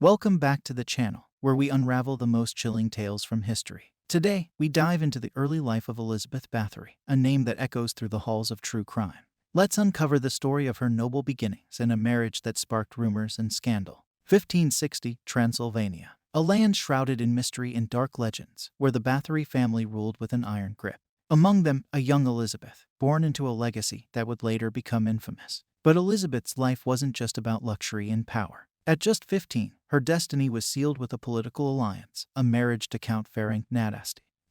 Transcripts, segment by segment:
Welcome back to the channel, where we unravel the most chilling tales from history. Today, we dive into the early life of Elizabeth Bathory, a name that echoes through the halls of true crime. Let's uncover the story of her noble beginnings and a marriage that sparked rumors and scandal. 1560, Transylvania. A land shrouded in mystery and dark legends, where the Bathory family ruled with an iron grip. Among them, a young Elizabeth, born into a legacy that would later become infamous. But Elizabeth's life wasn't just about luxury and power. At just 15, her destiny was sealed with a political alliance, a marriage to Count Ferenc.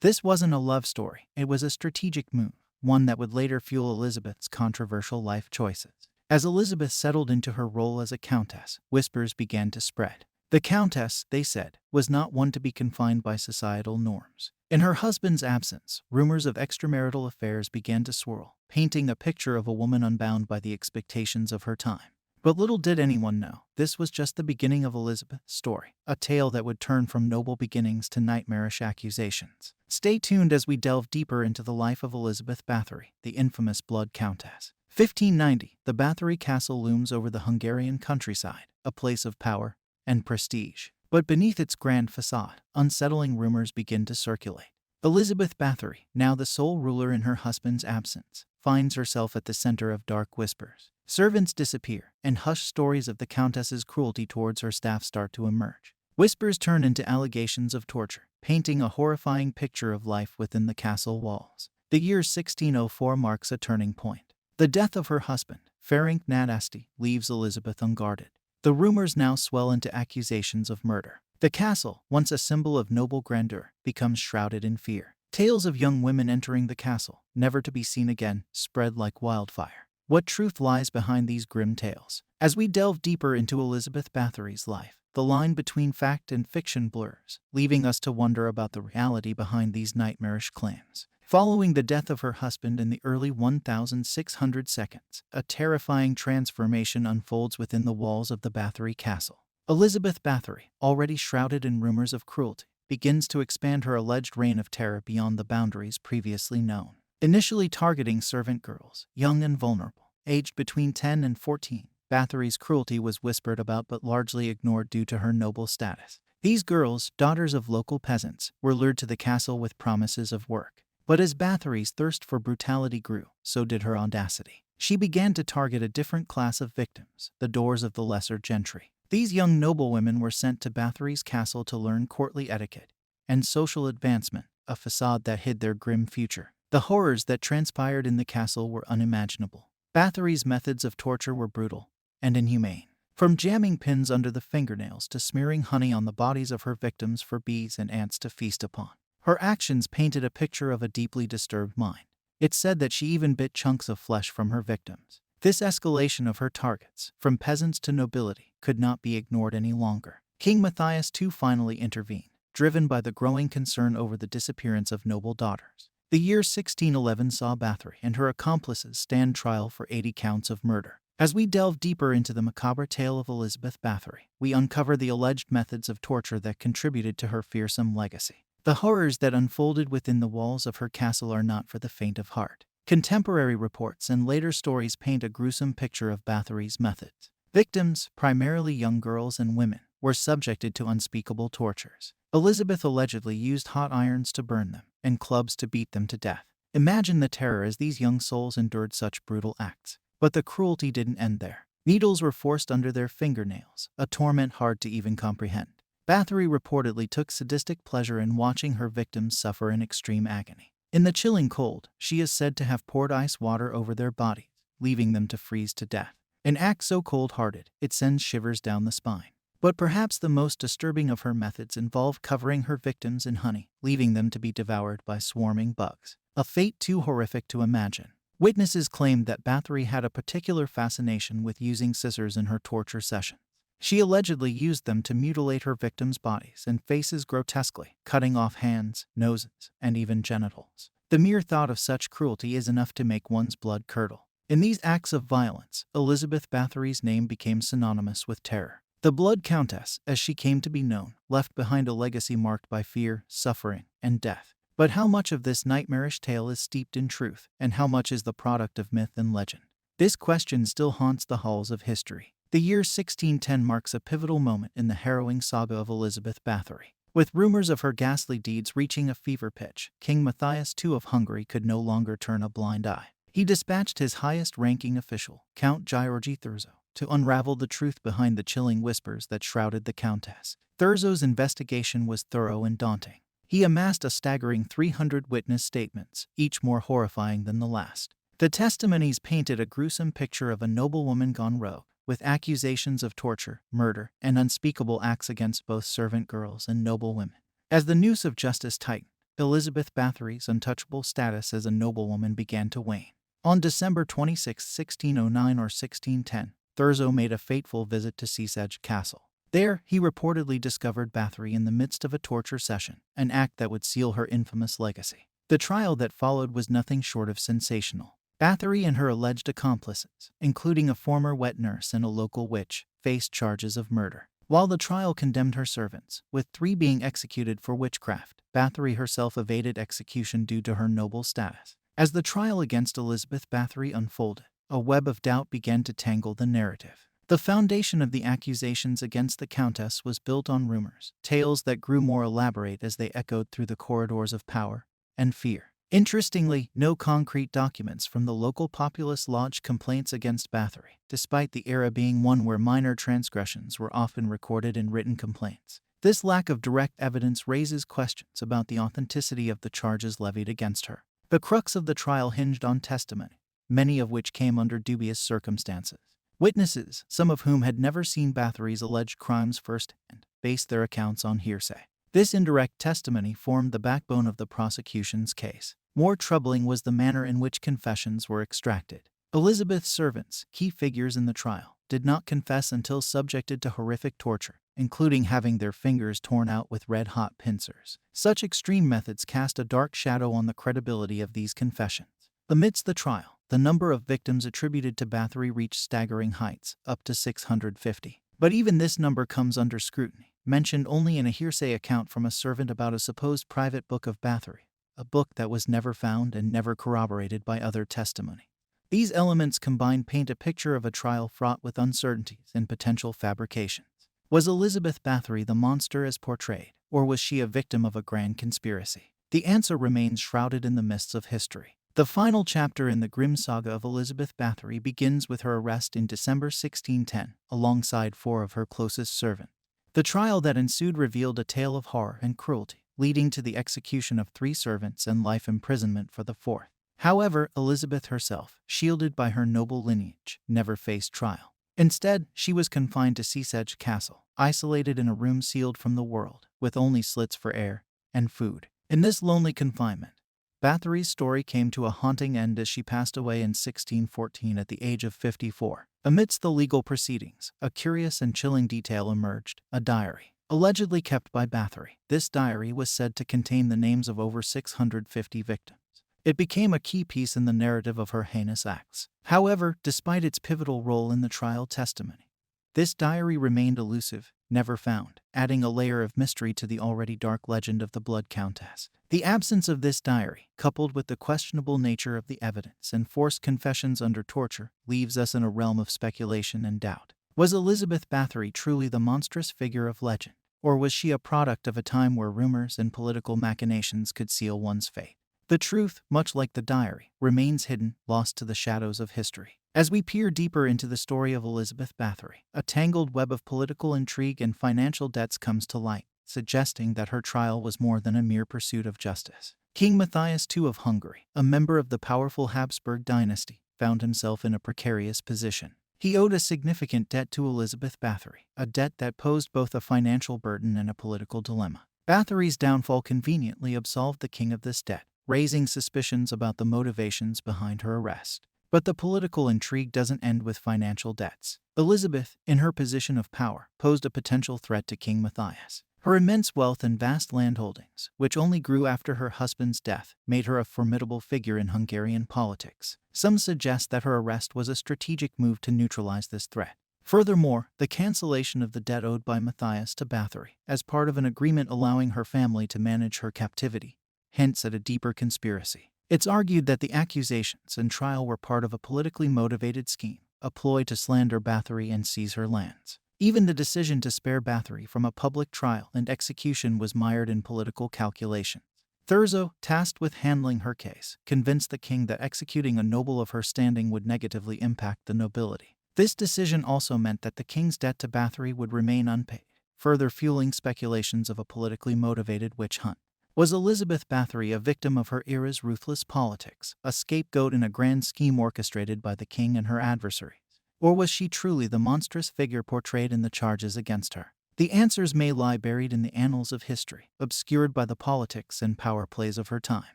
This wasn't a love story, it was a strategic move, one that would later fuel Elizabeth's controversial life choices. As Elizabeth settled into her role as a countess, whispers began to spread. The countess, they said, was not one to be confined by societal norms. In her husband's absence, rumors of extramarital affairs began to swirl, painting a picture of a woman unbound by the expectations of her time. But little did anyone know, this was just the beginning of Elizabeth's story, a tale that would turn from noble beginnings to nightmarish accusations. Stay tuned as we delve deeper into the life of Elizabeth Bathory, the infamous Blood Countess. 1590, the Bathory Castle looms over the Hungarian countryside, a place of power and prestige. But beneath its grand facade, unsettling rumors begin to circulate. Elizabeth Bathory, now the sole ruler in her husband's absence, finds herself at the center of dark whispers. Servants disappear, and hushed stories of the Countess's cruelty towards her staff start to emerge. Whispers turn into allegations of torture, painting a horrifying picture of life within the castle walls. The year 1604 marks a turning point. The death of her husband, Ferenc, leaves Elizabeth unguarded. The rumors now swell into accusations of murder. The castle, once a symbol of noble grandeur, becomes shrouded in fear. Tales of young women entering the castle, never to be seen again, spread like wildfire. What truth lies behind these grim tales? As we delve deeper into Elizabeth Bathory's life, the line between fact and fiction blurs, leaving us to wonder about the reality behind these nightmarish claims. Following the death of her husband in the early 1600s, a terrifying transformation unfolds within the walls of the Bathory Castle. Elizabeth Bathory, already shrouded in rumors of cruelty, begins to expand her alleged reign of terror beyond the boundaries previously known. Initially targeting servant girls, young and vulnerable, aged between 10 and 14, Bathory's cruelty was whispered about but largely ignored due to her noble status. These girls, daughters of local peasants, were lured to the castle with promises of work. But as Bathory's thirst for brutality grew, so did her audacity. She began to target a different class of victims, the daughters of the lesser gentry. These young noblewomen were sent to Bathory's castle to learn courtly etiquette and social advancement, a facade that hid their grim future. The horrors that transpired in the castle were unimaginable. Bathory's methods of torture were brutal and inhumane. From jamming pins under the fingernails to smearing honey on the bodies of her victims for bees and ants to feast upon. Her actions painted a picture of a deeply disturbed mind. It's said that she even bit chunks of flesh from her victims. This escalation of her targets, from peasants to nobility, could not be ignored any longer. King Matthias II finally intervened, driven by the growing concern over the disappearance of noble daughters. The year 1611 saw Bathory and her accomplices stand trial for 80 counts of murder. As we delve deeper into the macabre tale of Elizabeth Bathory, we uncover the alleged methods of torture that contributed to her fearsome legacy. The horrors that unfolded within the walls of her castle are not for the faint of heart. Contemporary reports and later stories paint a gruesome picture of Bathory's methods. Victims, primarily young girls and women, were subjected to unspeakable tortures. Elizabeth allegedly used hot irons to burn them and clubs to beat them to death. Imagine the terror as these young souls endured such brutal acts. But the cruelty didn't end there. Needles were forced under their fingernails, a torment hard to even comprehend. Bathory reportedly took sadistic pleasure in watching her victims suffer in extreme agony. In the chilling cold, she is said to have poured ice water over their bodies, leaving them to freeze to death. An act so cold-hearted, it sends shivers down the spine. But perhaps the most disturbing of her methods involved covering her victims in honey, leaving them to be devoured by swarming bugs. A fate too horrific to imagine. Witnesses claimed that Bathory had a particular fascination with using scissors in her torture sessions. She allegedly used them to mutilate her victims' bodies and faces grotesquely, cutting off hands, noses, and even genitals. The mere thought of such cruelty is enough to make one's blood curdle. In these acts of violence, Elizabeth Bathory's name became synonymous with terror. The Blood Countess, as she came to be known, left behind a legacy marked by fear, suffering, and death. But how much of this nightmarish tale is steeped in truth, and how much is the product of myth and legend? This question still haunts the halls of history. The year 1610 marks a pivotal moment in the harrowing saga of Elizabeth Bathory. With rumors of her ghastly deeds reaching a fever pitch, King Matthias II of Hungary could no longer turn a blind eye. He dispatched his highest-ranking official, Count György Thurzo, to unravel the truth behind the chilling whispers that shrouded the Countess. Thurzo's investigation was thorough and daunting. He amassed a staggering 300 witness statements, each more horrifying than the last. The testimonies painted a gruesome picture of a noblewoman gone rogue, with accusations of torture, murder, and unspeakable acts against both servant girls and noblewomen. As the noose of justice tightened, Elizabeth Bathory's untouchable status as a noblewoman began to wane. On December 26, 1609 or 1610, Thurzo made a fateful visit to Misrepresentations Castle. There, he reportedly discovered Bathory in the midst of a torture session, an act that would seal her infamous legacy. The trial that followed was nothing short of sensational. Bathory and her alleged accomplices, including a former wet nurse and a local witch, faced charges of murder. While the trial condemned her servants, with 3 being executed for witchcraft, Bathory herself evaded execution due to her noble status. As the trial against Elizabeth Bathory unfolded, a web of doubt began to tangle the narrative. The foundation of the accusations against the Countess was built on rumors, tales that grew more elaborate as they echoed through the corridors of power and fear. Interestingly, no concrete documents from the local populace lodged complaints against Bathory, despite the era being one where minor transgressions were often recorded in written complaints. This lack of direct evidence raises questions about the authenticity of the charges levied against her. The crux of the trial hinged on testimony, many of which came under dubious circumstances. Witnesses, some of whom had never seen Bathory's alleged crimes firsthand, based their accounts on hearsay. This indirect testimony formed the backbone of the prosecution's case. More troubling was the manner in which confessions were extracted. Elizabeth's servants, key figures in the trial, did not confess until subjected to horrific torture, including having their fingers torn out with red-hot pincers. Such extreme methods cast a dark shadow on the credibility of these confessions. Amidst the trial, the number of victims attributed to Bathory reached staggering heights, up to 650. But even this number comes under scrutiny, mentioned only in a hearsay account from a servant about a supposed private book of Bathory, a book that was never found and never corroborated by other testimony. These elements combined paint a picture of a trial fraught with uncertainties and potential fabrications. Was Elizabeth Bathory the monster as portrayed, or was she a victim of a grand conspiracy? The answer remains shrouded in the mists of history. The final chapter in the grim saga of Elizabeth Bathory begins with her arrest in December 1610, alongside 4 of her closest servants. The trial that ensued revealed a tale of horror and cruelty, leading to the execution of 3 servants and life imprisonment for the 4th. However, Elizabeth herself, shielded by her noble lineage, never faced trial. Instead, she was confined to Misrepresentations Castle, isolated in a room sealed from the world, with only slits for air and food. In this lonely confinement, Bathory's story came to a haunting end as she passed away in 1614 at the age of 54. Amidst the legal proceedings, a curious and chilling detail emerged: a diary, allegedly kept by Bathory. This diary was said to contain the names of over 650 victims. It became a key piece in the narrative of her heinous acts. However, despite its pivotal role in the trial testimony, this diary remained elusive, never found, adding a layer of mystery to the already dark legend of the Blood Countess. The absence of this diary, coupled with the questionable nature of the evidence and forced confessions under torture, leaves us in a realm of speculation and doubt. Was Elizabeth Bathory truly the monstrous figure of legend, or was she a product of a time where rumors and political machinations could seal one's fate? The truth, much like the diary, remains hidden, lost to the shadows of history. As we peer deeper into the story of Elizabeth Bathory, a tangled web of political intrigue and financial debts comes to light, suggesting that her trial was more than a mere pursuit of justice. King Matthias II of Hungary, a member of the powerful Habsburg dynasty, found himself in a precarious position. He owed a significant debt to Elizabeth Bathory, a debt that posed both a financial burden and a political dilemma. Bathory's downfall conveniently absolved the king of this debt, raising suspicions about the motivations behind her arrest. But the political intrigue doesn't end with financial debts. Elizabeth, in her position of power, posed a potential threat to King Matthias. Her immense wealth and vast landholdings, which only grew after her husband's death, made her a formidable figure in Hungarian politics. Some suggest that her arrest was a strategic move to neutralize this threat. Furthermore, the cancellation of the debt owed by Matthias to Bathory, as part of an agreement allowing her family to manage her captivity, hints at a deeper conspiracy. It's argued that the accusations and trial were part of a politically motivated scheme, a ploy to slander Bathory and seize her lands. Even the decision to spare Bathory from a public trial and execution was mired in political calculations. Thurzo, tasked with handling her case, convinced the king that executing a noble of her standing would negatively impact the nobility. This decision also meant that the king's debt to Bathory would remain unpaid, further fueling speculations of a politically motivated witch hunt. Was Elizabeth Bathory a victim of her era's ruthless politics, a scapegoat in a grand scheme orchestrated by the king and her adversaries? Or was she truly the monstrous figure portrayed in the charges against her? The answers may lie buried in the annals of history, obscured by the politics and power plays of her time.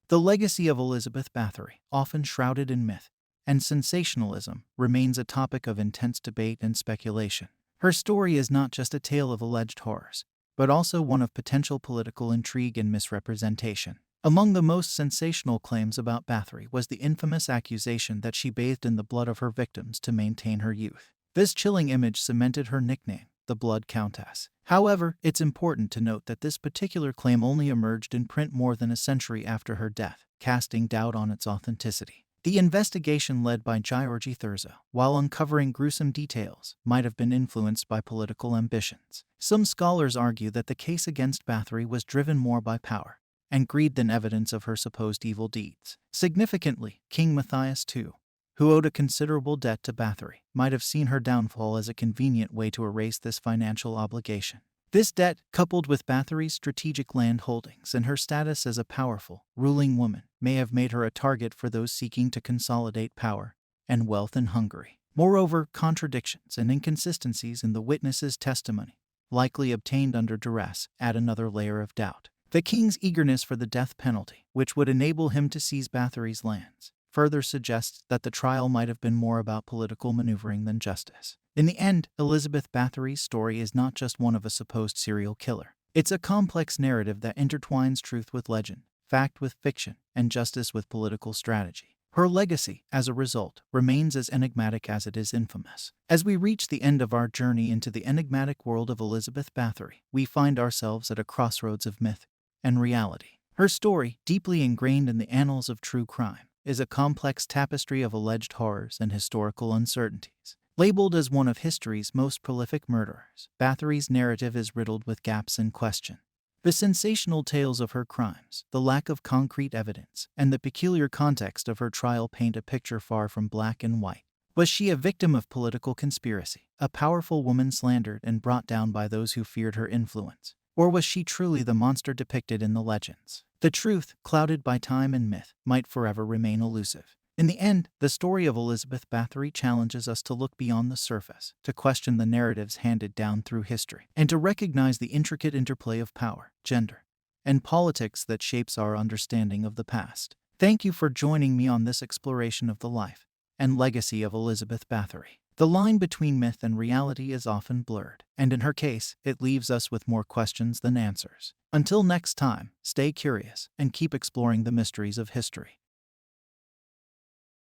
The legacy of Elizabeth Bathory, often shrouded in myth and sensationalism, remains a topic of intense debate and speculation. Her story is not just a tale of alleged horrors, but also one of potential political intrigue and misrepresentation. Among the most sensational claims about Bathory was the infamous accusation that she bathed in the blood of her victims to maintain her youth. This chilling image cemented her nickname, the Blood Countess. However, it's important to note that this particular claim only emerged in print more than a century after her death, casting doubt on its authenticity. The investigation led by Georgi Thurzo, while uncovering gruesome details, might have been influenced by political ambitions. Some scholars argue that the case against Bathory was driven more by power and greed than evidence of her supposed evil deeds. Significantly, King Matthias II, who owed a considerable debt to Bathory, might have seen her downfall as a convenient way to erase this financial obligation. This debt, coupled with Bathory's strategic land holdings and her status as a powerful, ruling woman, may have made her a target for those seeking to consolidate power and wealth in Hungary. Moreover, contradictions and inconsistencies in the witnesses' testimony, likely obtained under duress, add another layer of doubt. The king's eagerness for the death penalty, which would enable him to seize Bathory's lands, further suggests that the trial might have been more about political maneuvering than justice. In the end, Elizabeth Bathory's story is not just one of a supposed serial killer. It's a complex narrative that intertwines truth with legend, fact with fiction, and justice with political strategy. Her legacy, as a result, remains as enigmatic as it is infamous. As we reach the end of our journey into the enigmatic world of Elizabeth Bathory, we find ourselves at a crossroads of myth and reality. Her story, deeply ingrained in the annals of true crime, is a complex tapestry of alleged horrors and historical uncertainties. Labeled as one of history's most prolific murderers, Bathory's narrative is riddled with gaps and question. The sensational tales of her crimes, the lack of concrete evidence, and the peculiar context of her trial paint a picture far from black and white. Was she a victim of political conspiracy, a powerful woman slandered and brought down by those who feared her influence? Or was she truly the monster depicted in the legends? The truth, clouded by time and myth, might forever remain elusive. In the end, the story of Elizabeth Bathory challenges us to look beyond the surface, to question the narratives handed down through history, and to recognize the intricate interplay of power, gender, and politics that shapes our understanding of the past. Thank you for joining me on this exploration of the life and legacy of Elizabeth Bathory. The line between myth and reality is often blurred, and in her case, it leaves us with more questions than answers. Until next time, stay curious and keep exploring the mysteries of history.